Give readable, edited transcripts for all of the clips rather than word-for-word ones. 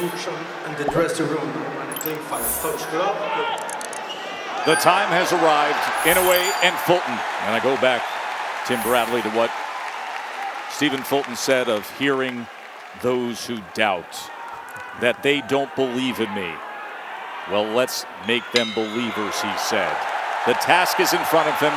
function in the dressing room when I clean fire. Coach, glove. The time has arrived. Inoue and Fulton. And I go back, Tim Bradley, to what Stephen Fulton said of hearing those who doubt, that they don't believe in me. Well, let's make them believers, he said. The task is in front of him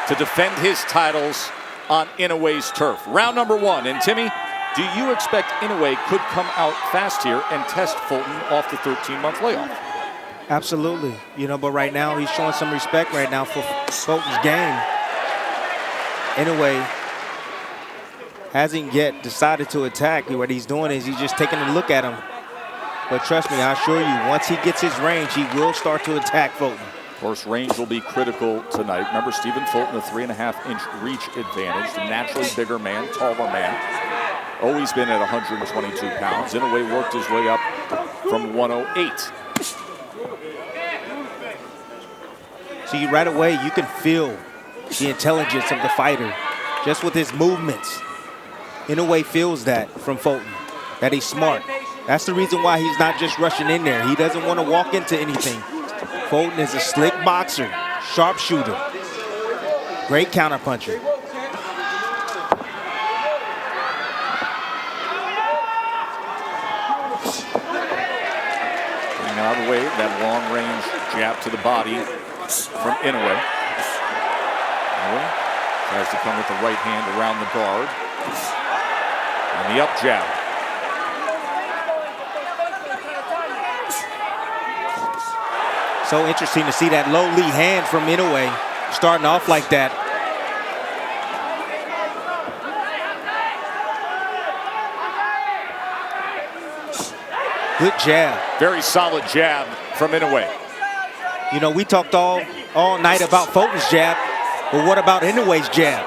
to defend his titles on Inoue's turf. Round number one. And Timmy, do you expect Inoue could come out fast here and test Fulton off the 13-month layoff? Absolutely. You know, but right now he's showing some respect right now for Fulton's game. Inoue hasn't yet decided to attack. What he's doing is he's just taking a look at him. But trust me, I assure you, once he gets his range, he will start to attack Fulton. Of course, range will be critical tonight. Remember, Stephen Fulton, a 3.5-inch reach advantage. The naturally bigger man, taller man. Always been at 122 pounds. Inoue worked his way up from 108. See, right away, you can feel the intelligence of the fighter just with his movements. Inoue feels that from Fulton, that he's smart. That's the reason why he's not just rushing in there. He doesn't want to walk into anything. Fulton is a slick boxer, sharpshooter, great counterpuncher. Getting out of the way, that long-range jab to the body from Inoue. Inoue tries to come with the right hand around the guard. And the up jab. So interesting to see that low lead hand from Inoue starting off like that. Good jab. Very solid jab from Inoue. You know, we talked all night about Fulton's jab, but what about Inoue's jab?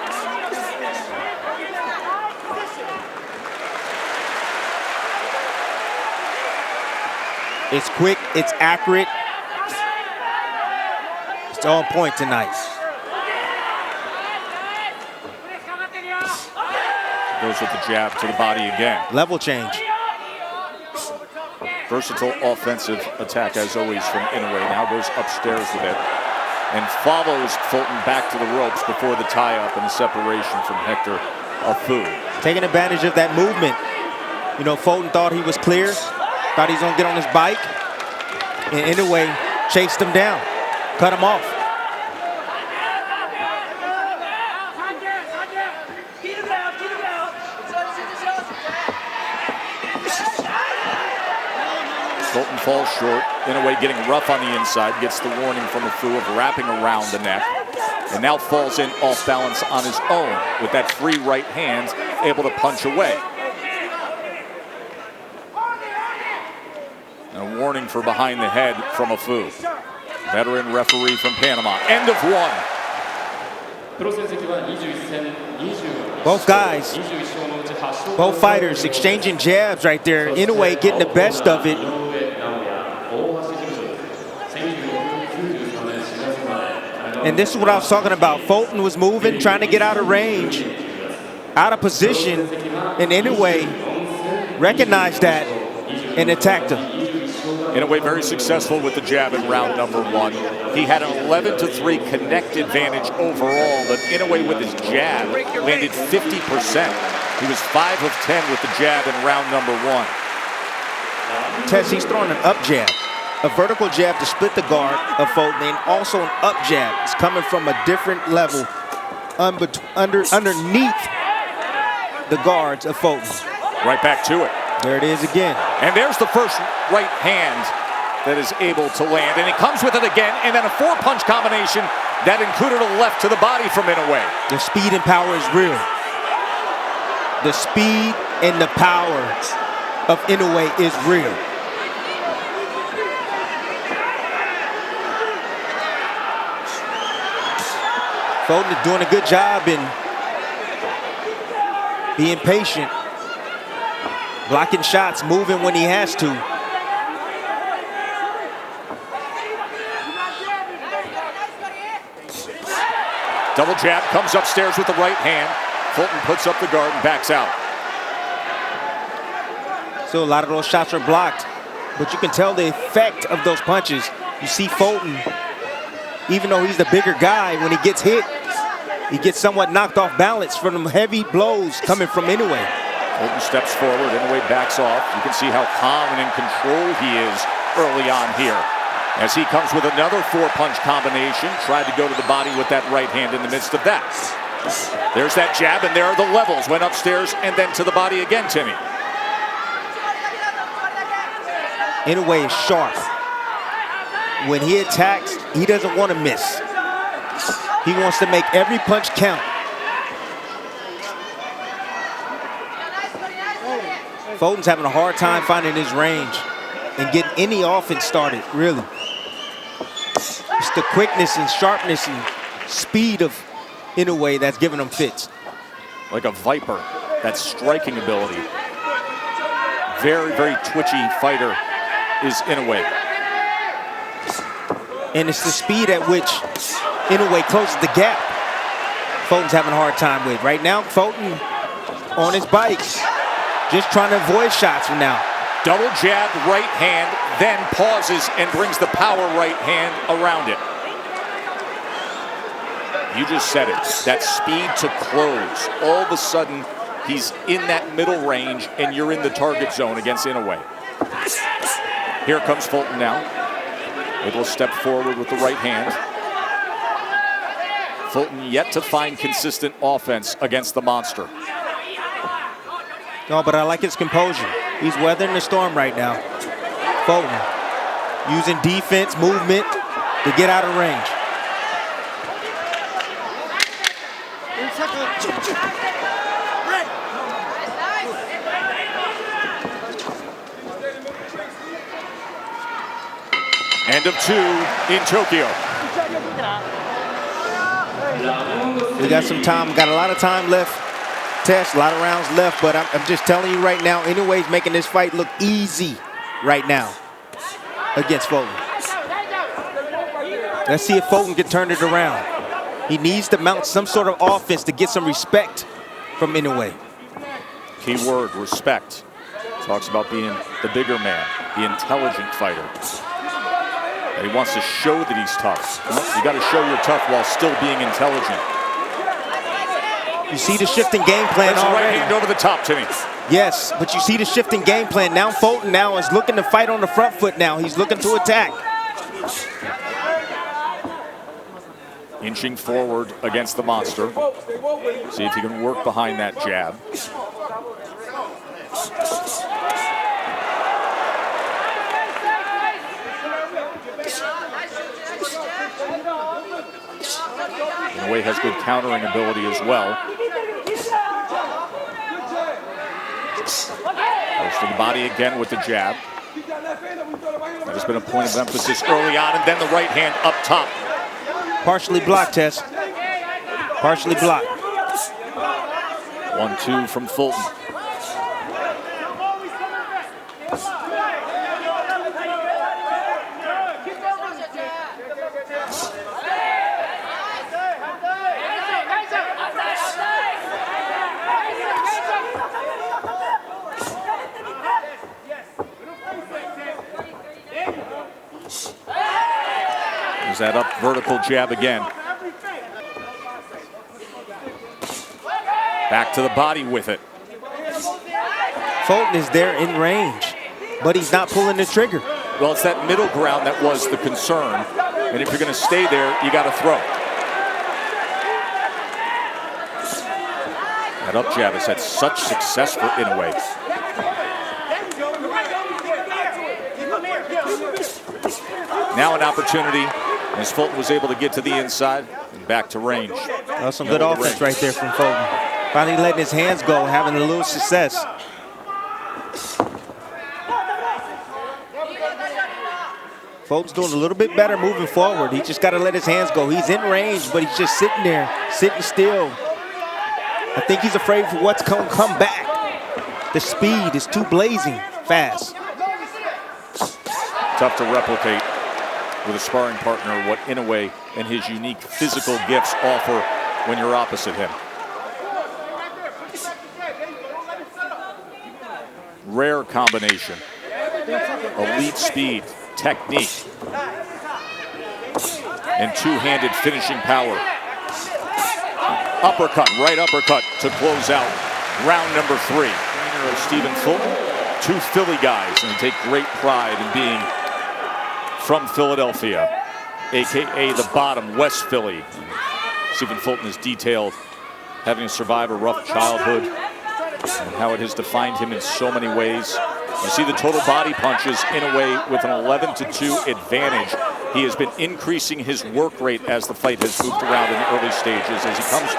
It's quick, it's accurate. It's on point tonight. Goes with the jab to the body again. Level change. Versatile offensive attack, as always, from Inoue. Now goes upstairs with it and follows Fulton back to the ropes before the tie-up and the separation from Hector Afu. Taking advantage of that movement. You know, Fulton thought he was clear, thought he was going to get on his bike, and Inoue chased him down, cut him off. Fulton falls short. Inoue getting rough on the inside, gets the warning from Afu of wrapping around the neck, and now falls in off balance on his own with that free right hand, able to punch away. And a warning for behind the head from Afu. Veteran referee from Panama. End of one. Both guys, both fighters exchanging jabs right there. Inoue getting the best of it. And this is what I was talking about. Fulton was moving, trying to get out of range, out of position, and Inoue recognized that and attacked him. Inoue very successful with the jab in round number one. He had an 11-3 connect advantage overall, but Inoue with his jab landed 50%. He was 5 of 10 with the jab in round number one. Tess, he's throwing an up jab, a vertical jab to split the guard of Fulton, and also an up jab. It's coming from a different level underneath the guards of Fulton. Right back to it. There it is again. And there's the first right hand that is able to land. And he comes with it again, and then a 4-punch combination that included a left to the body from Inoue. The speed and power is real. The speed and the power of Inoue is real. Fulton is doing a good job in being patient, blocking shots, moving when he has to. Double jab, comes upstairs with the right hand. Fulton puts up the guard and backs out. So a lot of those shots are blocked. but you can tell the effect of those punches. You see Fulton, even though he's the bigger guy, when he gets hit, he gets somewhat knocked off balance from the heavy blows coming from Inoue. Fulton steps forward, Inoue backs off. You can see how calm and in control he is early on here. As he comes with another 4-punch combination, tried to go to the body with that right hand in the midst of that. There's that jab, and there are the levels. Went upstairs and then to the body again, Timmy. Inoue is sharp. When he attacks, he doesn't want to miss. He wants to make every punch count. Fulton's having a hard time finding his range and getting any offense started, really. It's the quickness and sharpness and speed of Inoue that's giving him fits. Like a viper, that striking ability. Very, very twitchy fighter is Inoue. And it's the speed at which Inoue closes the gap Fulton's having a hard time with. Right now, Fulton on his bike, just trying to avoid shots from now. Double jab, right hand, then pauses and brings the power right hand around it. You just said it, that speed to close. All of a sudden, he's in that middle range and you're in the target zone against Inoue. Here comes Fulton now. Able to step forward with the right hand. Fulton yet to find consistent offense against the monster. No, but I like his composure. He's weathering the storm right now. Fulton using defense, movement to get out of range. End of 2 in Tokyo. We got some time, got a lot of time left. Test, a lot of rounds left, but I'm just telling you right now, Inoue's making this fight look easy right now against Fulton. Let's see if Fulton can turn it around. He needs to mount some sort of offense to get some respect from Inoue. Key word, respect. Talks about being the bigger man, the intelligent fighter. And he wants to show that he's tough. You got to show you're tough while still being intelligent. You see the shifting game plan There's already. a right hand over the top, Timmy. Yes, but you see the shifting game plan. Now Fulton now is looking to fight on the front foot now. He's looking to attack. Inching forward against the monster. See if he can work behind that jab. Inoue has good countering ability as well. Goes to the body again with the jab. That has been a point of emphasis early on, and then the right hand up top. Partially blocked, Tess. Partially blocked. 1-2 from Fulton. There's that up vertical jab again. Back to the body with it. Fulton is there in range, but he's not pulling the trigger. Well, it's that middle ground that was the concern. And if you're going to stay there, you got to throw. That up jab has had such success for Inoue. Now an opportunity as Fulton was able to get to the inside and back to range. That's some good offense right there from Fulton. Finally letting his hands go, having a little success. Fulton's doing a little bit better moving forward. He just got to let his hands go. He's in range, but he's just sitting there, sitting still. I think he's afraid for what's going to come back. The speed is too blazing fast. Tough to replicate with a sparring partner what Inoue and his unique physical gifts offer when you're opposite him. Rare combination. elite speed, technique, and two-handed finishing power. Uppercut, right uppercut to close out round number 3. Trainer of Stephen Fulton, 2 Philly guys, and they take great pride in being from Philadelphia, AKA the bottom, West Philly. Stephen Fulton is detailed having survived a rough childhood and how it has defined him in so many ways. You see the total body punches Inoue with an 11-2 advantage. He has been increasing his work rate as the fight has moved around in the early stages, as he comes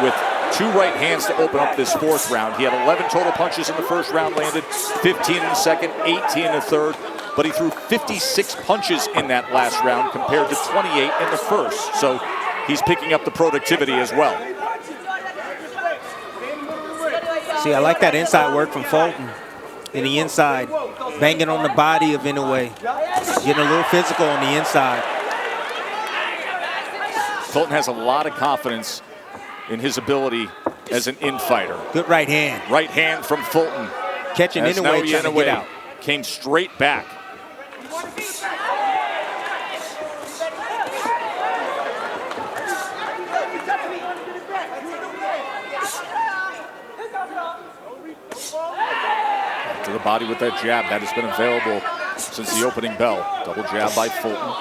with 2 right hands to open up this 4th round. He had 11 total punches in the 1st round, landed 15 in the 2nd, 18 in the 3rd, but he threw 56 punches in that last round compared to 28 in the 1st. So he's picking up the productivity as well. See, I like that inside work from Fulton. In the inside, banging on the body of Inoue, getting a little physical on the inside. Fulton has a lot of confidence in his ability as an in-fighter. Good right hand. Right hand from Fulton. Catching Inoue, trying to get out. Came straight back. To the body with that jab. That has been available since the opening bell. Double jab by Fulton.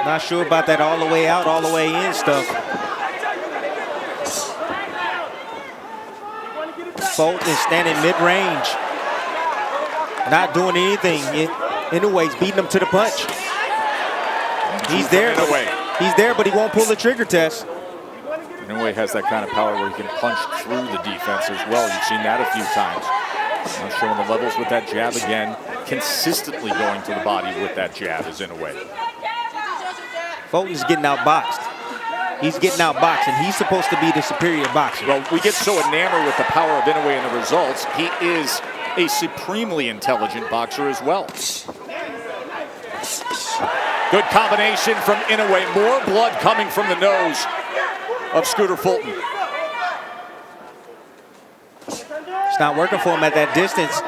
Not sure about that all the way out, all the way in stuff. Fulton is standing mid-range, not doing anything. Inoue's beating him to the punch. He's there. He's there, but he won't pull the trigger test. Inoue has that kind of power where he can punch through the defense as well. You've seen that a few times. Not showing the levels with that jab again. Consistently going to the body with that jab is Inoue. Fulton's getting outboxed. He's getting outboxed, and he's supposed to be the superior boxer. Well, we get so enamored with the power of Inoue and the results. He is a supremely intelligent boxer as well. Good combination from Inoue. More blood coming from the nose of Scooter Fulton. It's not working for him at that distance.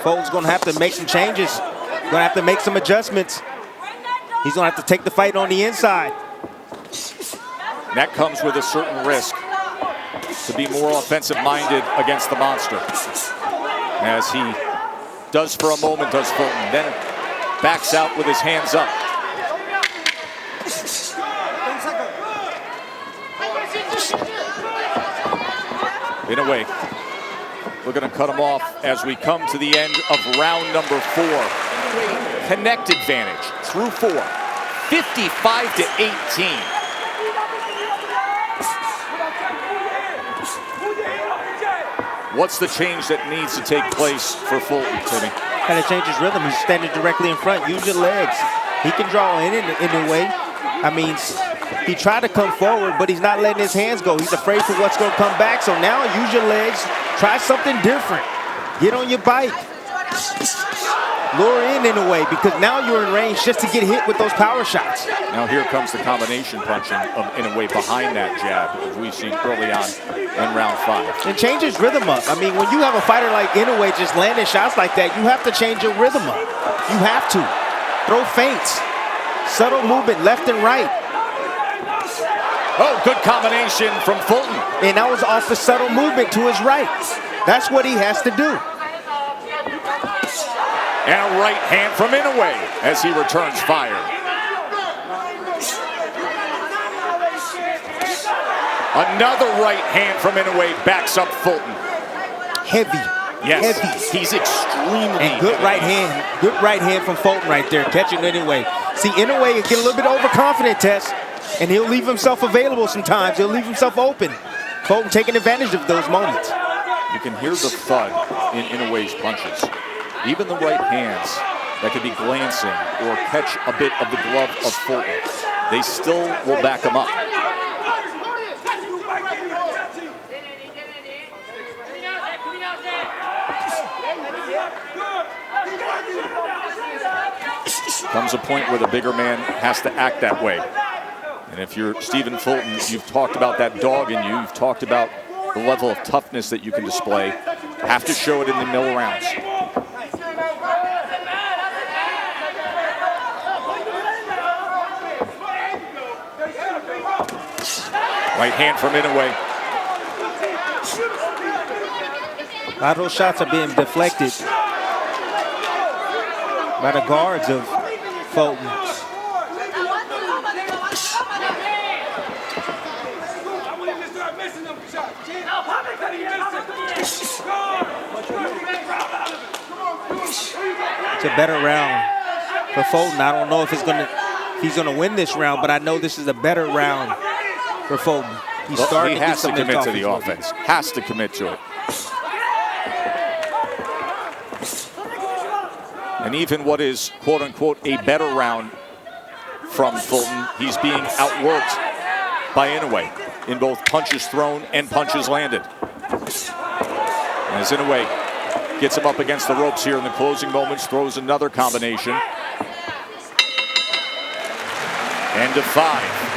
Fulton's going to have to make some changes. Going to have to make some adjustments. He's going to have to take the fight on the inside. That comes with a certain risk to be more offensive-minded against the monster. As he does for a moment, does Fulton, then backs out with his hands up. Inoue, we're going to cut him off as we come to the end of round number 4. Connect advantage through 4, 55-18. What's the change that needs to take place for Fulton, Timmy? Got to change his rhythm. He's standing directly in front. Use your legs. He can draw in a way. I mean, he tried to come forward, but he's not letting his hands go. He's afraid for what's going to come back. So now use your legs. Try something different. Get on your bike. Lure in a way, because now you're in range just to get hit with those power shots. Now here comes the combination punching of Inoue behind that jab, as we've seen early on in round 5. And change his rhythm up. I mean, when you have a fighter like Inoue just landing shots like that, you have to change your rhythm up. You have to. Throw feints. Subtle movement left and right. Oh, good combination from Fulton. And that was off the subtle movement to his right. That's what he has to do. And a right hand from Inoue as he returns fire. Another right hand from Inoue backs up Fulton. Heavy. Yes, heavy. He's extremely and good heavy. right hand. Good right hand from Fulton right there, catching Inoue. See, Inoue get a little bit overconfident, Tess, and he'll leave himself available sometimes. He'll leave himself open. Fulton taking advantage of those moments. You can hear the thud in Inoue's punches. Even the right hands that could be glancing or catch a bit of the glove of Fulton, they still will back him up. Comes a point where the bigger man has to act that way. And if you're Stephen Fulton, you've talked about that dog in you. You've talked about the level of toughness that you can display. Have to show it in the middle rounds. Right hand from Inoue. A lot of those shots are being deflected by the guards of Fulton. It's a better round for Fulton. I don't know if he's gonna win this round, but I know this is a better round for Fulton. He has to commit to the offense. Has to commit to it. And even what is, quote unquote, a better round from Fulton, he's being outworked by Inoue in both punches thrown and punches landed. As Inoue gets him up against the ropes here in the closing moments, throws another combination. End of 5.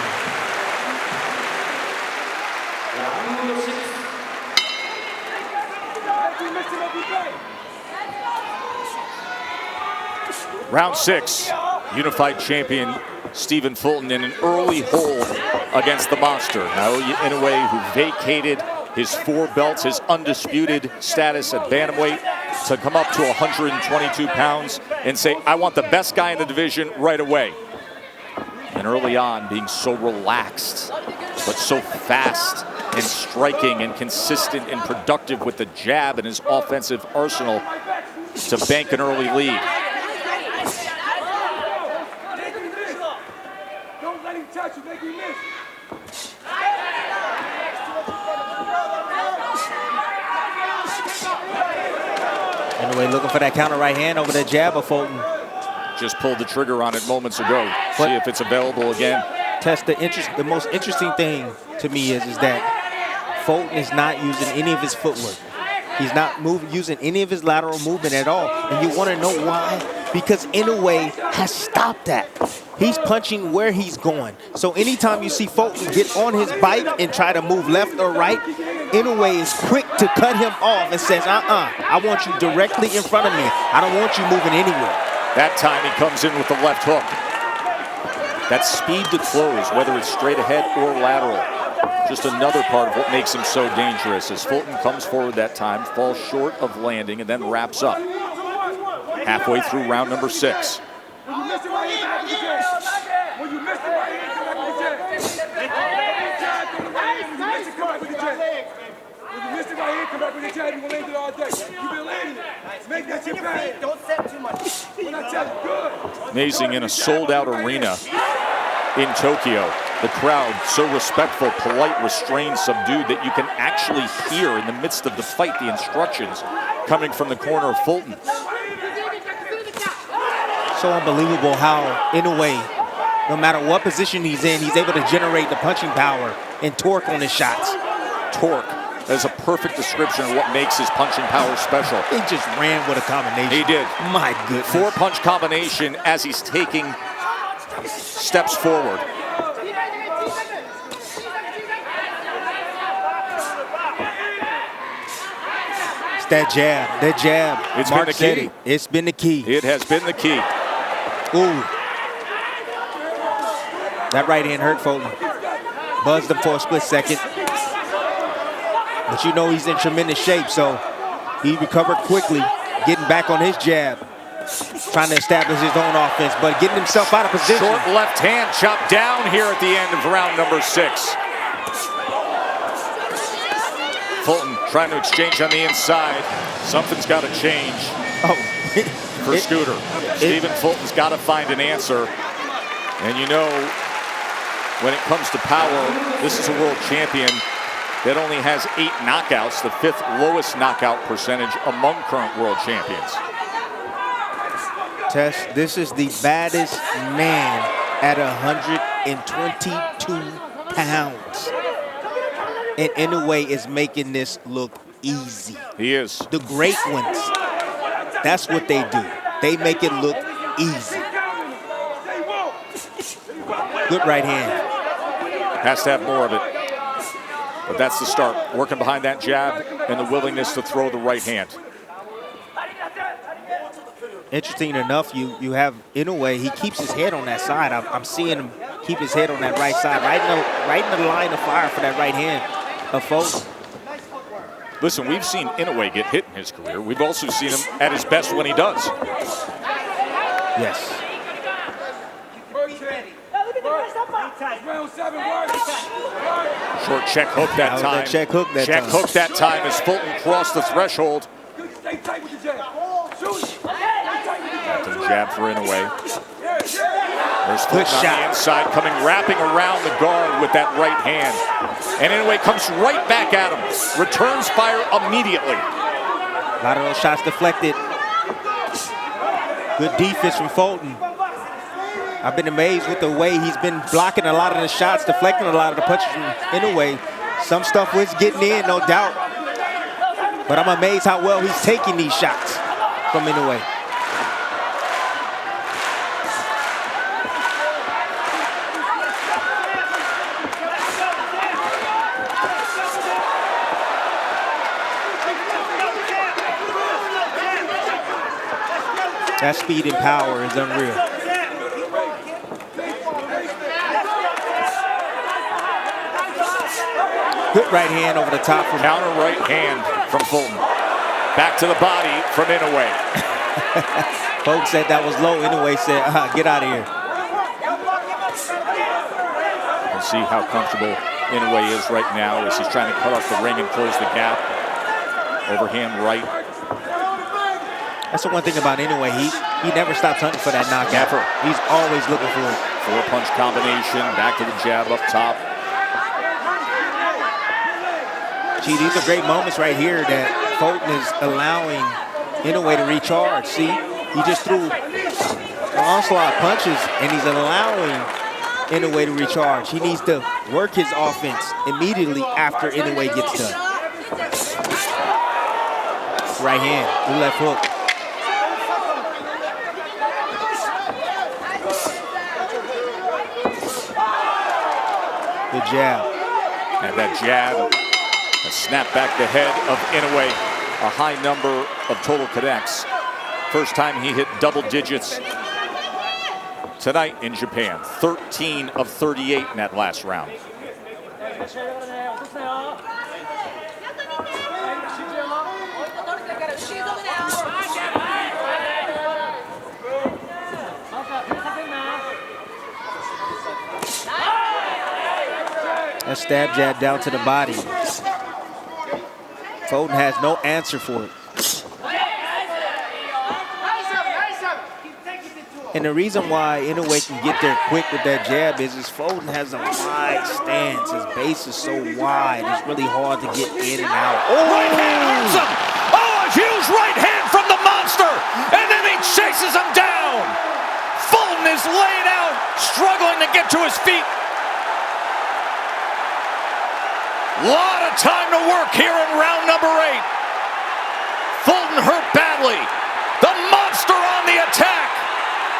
Round 6, unified champion Stephen Fulton in an early hold against the monster. Naoya Inoue, who vacated his 4 belts, his undisputed status at bantamweight, to come up to 122 pounds and say, I want the best guy in the division right away. And early on, being so relaxed, but so fast and striking and consistent and productive with the jab and his offensive arsenal to bank an early lead. Inoue looking for that counter right hand over the jab of Fulton. Just pulled the trigger on it moments ago. See if it's available again. Tess, the most interesting thing to me is that Fulton is not using any of his footwork. He's not using any of his lateral movement at all. And you want to know why? Because Inoue has stopped that. He's punching where he's going. So anytime you see Fulton get on his bike and try to move left or right, Inoue is quick to cut him off and says, I want you directly in front of me. I don't want you moving anywhere. That time he comes in with the left hook. That speed to close, whether it's straight ahead or lateral, just another part of what makes him so dangerous. As Fulton comes forward that time, falls short of landing, and then wraps up. Halfway through round number 6. Amazing, in a sold-out arena in Tokyo. The crowd so respectful, polite, restrained, subdued that you can actually hear in the midst of the fight the instructions coming from the corner of Fulton. So unbelievable how Inoue, no matter what position he's in, he's able to generate the punching power and torque on his shots. Torque. That is a perfect description of what makes his punching power special. He just ran with a combination. He did. My goodness. 4-punch combination as he's taking steps forward. It's that jab. That jab. It's Mark been the said key. it. It's been the key. It has been the key. Ooh. That right hand hurt Fulton. Buzzed him for a split second. But you know he's in tremendous shape, so he recovered quickly, getting back on his jab, trying to establish his own offense, but getting himself out of position. Short left hand chopped down here at the end of round number 6. Fulton trying to exchange on the inside. Something's got to change for Scooter. Stephen Fulton's got to find an answer. And you know, when it comes to power, this is a world champion that only has 8 knockouts, the 5th lowest knockout percentage among current world champions. Tess, this is the baddest man at 122 pounds. And Inoue is making this look easy. He is. The great ones, that's what they do. they make it look easy. Good right hand. Has to have more of it. But that's the start. Working behind that jab and the willingness to throw the right hand. Interesting enough, you have Inoue, he keeps his head on that side. I'm seeing him keep his head on that right side, right in the line of fire for that right hand of Fulton. Listen, we've seen Inoue get hit in his career. We've also seen him at his best when he does. Yes. Short check hook that time. Check hook that time as Fulton crossed the threshold. Got the jab for Inoue. There's Fulton on the inside, coming, wrapping around the guard with that right hand. And Inoue comes right back at him. Returns fire immediately. A lot of those shots deflected. Good defense from Fulton. I've been amazed with the way he's been blocking a lot of the shots, deflecting a lot of the punches from Inoue. Some stuff was getting in, no doubt. But I'm amazed how well he's taking these shots from Inoue. That speed and power is unreal. Good right hand over the top from counter right hand from Fulton. Back to the body from Inoue. Folks said that was low. Inoue said, get out of here. You can see how comfortable Inoue is right now as he's trying to cut off the ring and close the gap. Overhand right. That's the one thing about Inoue. He never stops hunting for that knockout. Never. He's always looking for it. 4-punch combination. Back to the jab up top. Gee, these are great moments right here that Fulton is allowing Inoue to recharge. See, he just threw an onslaught of punches, and he's allowing Inoue to recharge. He needs to work his offense immediately after Inoue gets done. Right hand, the left hook. Good jab. And that jab. A snap back the head of Inoue, a high number of total connects. First time he hit double digits tonight in Japan. 13 of 38 in that last round. A stab jab down to the body. Fulton has no answer for it. And the reason why Inoue can get there quick with that jab is Fulton has a wide stance. His base is so wide, it's really hard to get in and out. Oh! Right hand hurts him! Oh, a huge right hand from the monster! And then he chases him down! Fulton is laid out, struggling to get to his feet. Lot of time to work here in round number 8. Fulton hurt badly. The monster on the attack,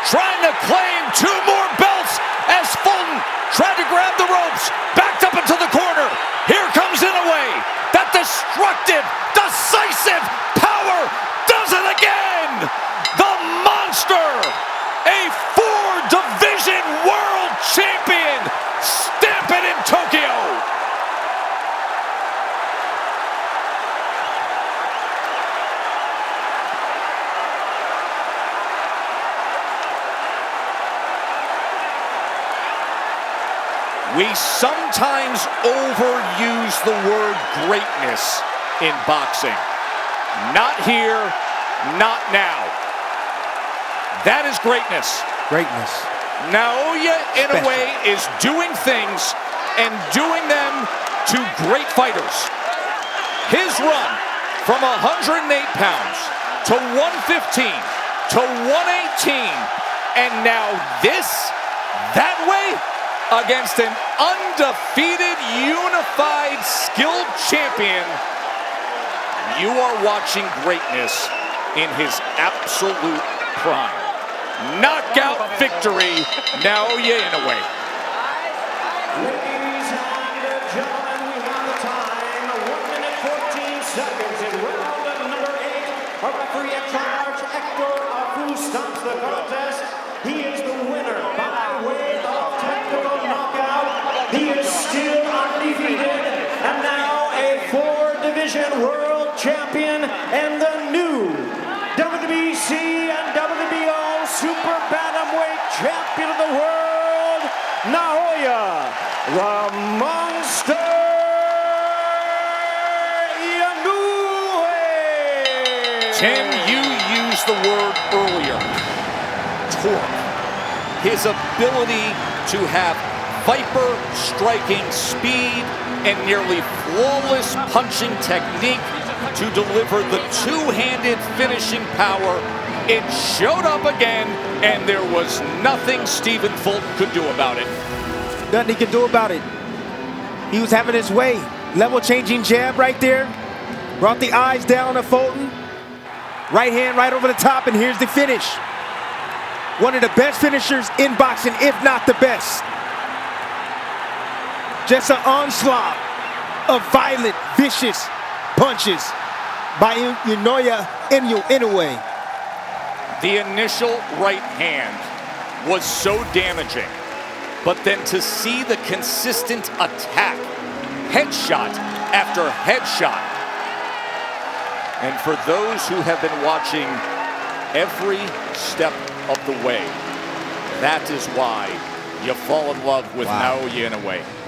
trying to claim 2 more belts as Fulton tried to grab the ropes, backed up into the corner. Here comes Inoue. That destructive, decisive power does it again. The monster, a 4-division world champion, stamping in Tokyo. We sometimes overuse the word greatness in boxing. Not here, not now. That is greatness. Greatness. Naoya Inoue is doing things and doing them to great fighters. His run from 108 pounds to 115 to 118, and now this, that way, against an undefeated, unified, skilled champion. You are watching greatness in his absolute prime. Knockout victory, Naoya Inoue. Ladies and gentlemen, we have the time. 1 minute 14 seconds in round number 8. Our referee at charge, Hector Afu, stops the contest. He is the winner by way of technical knockout. He is still undefeated and now a 4-division world champion and the new WBC and WBO Super Bantamweight champion of the world, Naoya the Monster Inoue. Tim, you used the word earlier. Torque. His ability to have viper striking speed and nearly flawless punching technique to deliver the two-handed finishing power. It showed up again, and there was nothing Stephen Fulton could do about it. Nothing he could do about it. He was having his way. Level-changing jab right there. Brought the eyes down of Fulton. Right hand right over the top, and here's the finish. One of the best finishers in boxing, if not the best. Just an onslaught of violent, vicious punches by Naoya Inoue. The initial right hand was so damaging, but then to see the consistent attack, headshot after headshot. And for those who have been watching every step of the way, that is why you fall in love with Naoya Inoue.